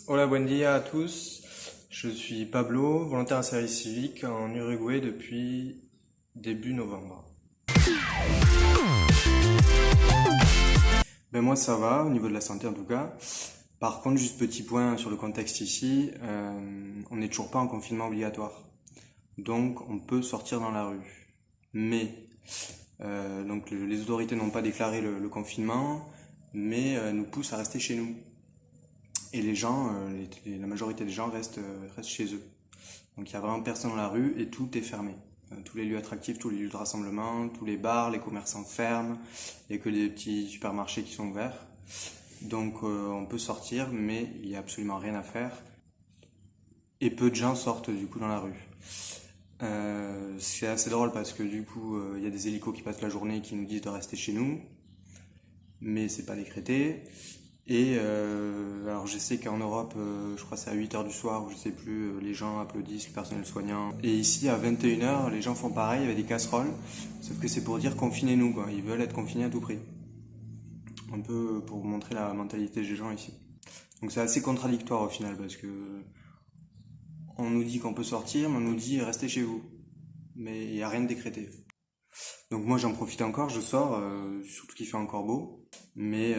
Hola, buen día à tous. Je suis Pablo, volontaire en service civique en Uruguay depuis début novembre. Ben moi ça va, au niveau de la santé en tout cas. Par contre, juste petit point sur le contexte ici, on n'est toujours pas en confinement obligatoire. Donc on peut sortir dans la rue. Mais donc les autorités n'ont pas déclaré le confinement, mais nous poussent à rester chez nous. Et les gens, la majorité des gens restent chez eux. Donc il y a vraiment personne dans la rue et tout est fermé. Tous les lieux attractifs, tous les lieux de rassemblement, tous les bars, les commerçants ferment, il n'y a que les petits supermarchés qui sont ouverts. Donc on peut sortir, mais il n'y a absolument rien à faire. Et peu de gens sortent du coup dans la rue. C'est assez drôle parce que du coup il y a des hélicos qui passent la journée et qui nous disent de rester chez nous, mais c'est pas décrété. Et alors je sais qu'en Europe, je crois que c'est à 8 heures du soir, ou je sais plus, les gens applaudissent le personnel soignant. Et ici à 21 heures, les gens font pareil avec des casseroles, sauf que c'est pour dire confinez-nous, quoi. Ils veulent être confinés à tout prix. Un peu pour vous montrer la mentalité des gens ici. Donc c'est assez contradictoire au final, parce que on nous dit qu'on peut sortir, mais on nous dit restez chez vous. Mais il n'y a rien de décrété. Donc moi j'en profite encore, je sors, surtout qu'il fait encore beau, mais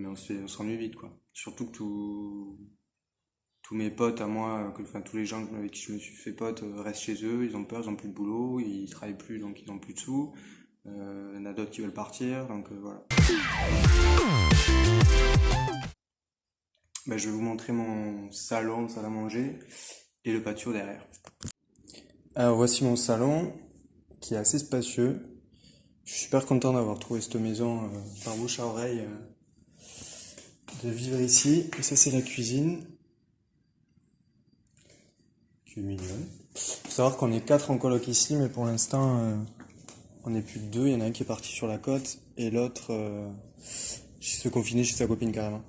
on s'ennuie vite quoi. Surtout que tous mes potes à moi, enfin tous les gens avec qui je me suis fait pote restent chez eux, ils ont peur, ils ont plus de boulot, ils travaillent plus donc ils ont plus de sous. Il y en a d'autres qui veulent partir, donc voilà. Ben, je vais vous montrer mon salon, salle à manger et le patio derrière. Alors voici mon salon qui est assez spacieux. Je suis super content d'avoir trouvé cette maison par bouche à oreille, de vivre ici. Et ça c'est la cuisine, qui est mignonne. Faut savoir qu'on est 4 en coloc ici, mais pour l'instant on n'est plus que 2. Il y en a un qui est parti sur la côte et l'autre se confiné chez sa copine carrément.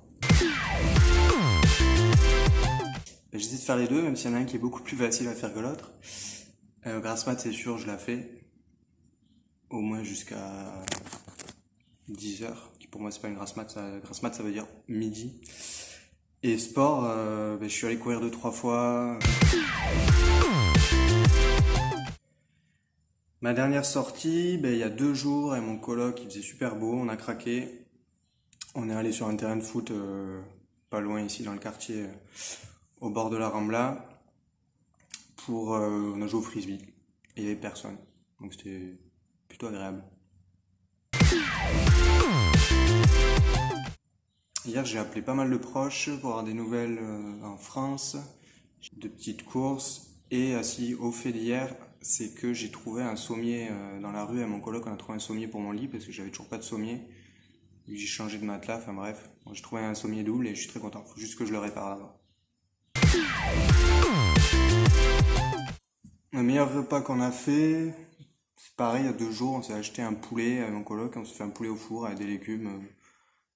J'essaie de faire les deux, même s'il y en a un qui est beaucoup plus facile à faire que l'autre. Grasse mat c'est sûr, je la fais au moins jusqu'à 10 heures, qui pour moi c'est pas une grasse mat, ça veut dire midi. Et sport, je suis allé courir 2-3 fois. Ma dernière sortie, il y a 2 jours, avec mon coloc, il faisait super beau, on a craqué. On est allé sur un terrain de foot pas loin ici dans le quartier, au bord de la Rambla, on a joué au frisbee. Et il n'y avait personne, donc c'était plutôt agréable. Hier, j'ai appelé pas mal de proches pour avoir des nouvelles en France, de petites courses. Et assis au fait d'hier, c'est que j'ai trouvé un sommier dans la rue. À mon coloc, on a trouvé un sommier pour mon lit parce que j'avais toujours pas de sommier. J'ai changé de matelas, enfin bref. Bon, j'ai trouvé un sommier double et je suis très content. Faut juste que je le répare d'abord. Le meilleur repas qu'on a fait, c'est pareil, il y a 2 jours, on s'est acheté un poulet à mon coloc. On s'est fait un poulet au four avec des légumes.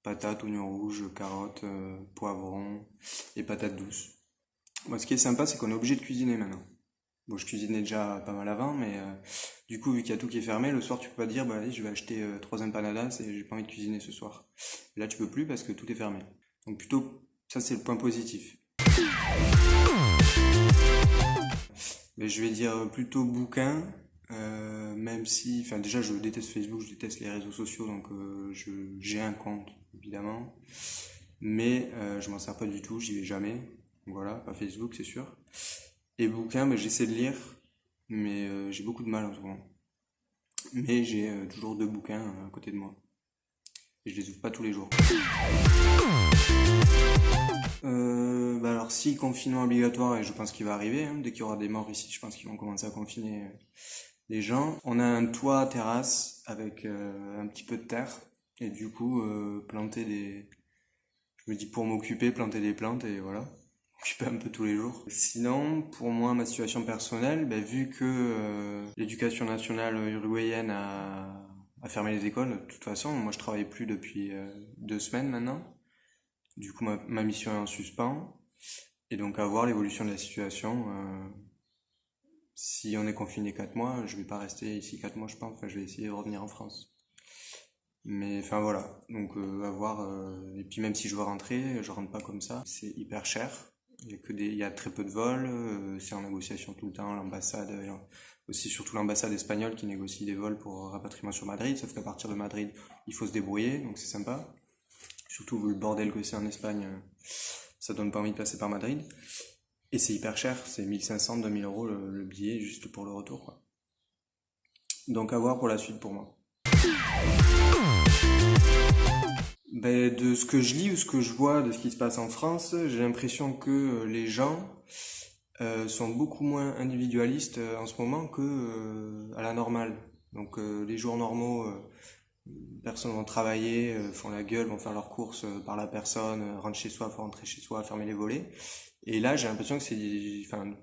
Patates, oignons rouges, carottes, poivrons et patates douces. Moi, ce qui est sympa, c'est qu'on est obligé de cuisiner maintenant. Bon, je cuisinais déjà pas mal avant, mais du coup, vu qu'il y a tout qui est fermé, le soir, tu peux pas dire, bah allez, je vais acheter 3 empanadas et j'ai pas envie de cuisiner ce soir. Et là, tu peux plus parce que tout est fermé. Donc plutôt, ça c'est le point positif. Mais je vais dire plutôt bouquin, même si, enfin déjà, je déteste Facebook, je déteste les réseaux sociaux, donc j'ai un compte évidemment, mais je m'en sers pas du tout, j'y vais jamais. Donc voilà, pas Facebook c'est sûr. Et bouquins, j'essaie de lire, mais j'ai beaucoup de mal en ce moment. Mais j'ai toujours 2 bouquins à côté de moi. Et je les ouvre pas tous les jours. Alors si confinement obligatoire, et je pense qu'il va arriver, hein, dès qu'il y aura des morts ici, je pense qu'ils vont commencer à confiner les gens. On a un toit terrasse avec un petit peu de terre, et du coup je me dis pour m'occuper, planter des plantes et voilà, occuper un peu tous les jours. Sinon, pour moi, ma situation personnelle, vu que l'éducation nationale uruguayenne a fermé les écoles, de toute façon, moi je travaille plus depuis 2 semaines maintenant. Du coup, ma mission est en suspens. Et donc, à voir l'évolution de la situation. Si on est confiné 4 mois, je vais pas rester ici 4 mois, je pense. Enfin, je vais essayer de revenir en France. Mais enfin voilà, donc à voir. Et puis même si je veux rentrer, je rentre pas comme ça. C'est hyper cher. Il y a très peu de vols, c'est en négociation tout le temps, l'ambassade, aussi surtout l'ambassade espagnole qui négocie des vols pour rapatriement sur Madrid, sauf qu'à partir de Madrid, il faut se débrouiller, donc c'est sympa. Surtout vu le bordel que c'est en Espagne, ça donne pas envie de passer par Madrid. Et c'est hyper cher, c'est 1500, 2000 euros le billet juste pour le retour, quoi. Donc à voir pour la suite pour moi. Ben, de ce que je lis ou ce que je vois de ce qui se passe en France, j'ai l'impression que les gens sont beaucoup moins individualistes en ce moment que à la normale. Donc les jours normaux, personnes vont travailler, font la gueule, vont faire leurs courses par la personne, rentrent chez soi, faut rentrer chez soi, fermer les volets. Et là, j'ai l'impression que enfin,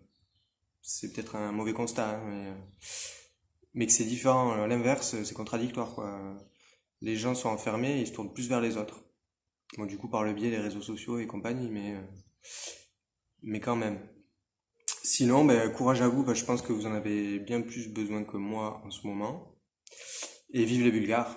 c'est peut-être un mauvais constat, hein, mais que c'est différent. À l'inverse, c'est contradictoire, quoi. Les gens sont enfermés et ils se tournent plus vers les autres. Bon, du coup, par le biais des réseaux sociaux et compagnie, mais quand même. Sinon, ben, courage à vous, je pense que vous en avez bien plus besoin que moi en ce moment. Et vive les Bulgares!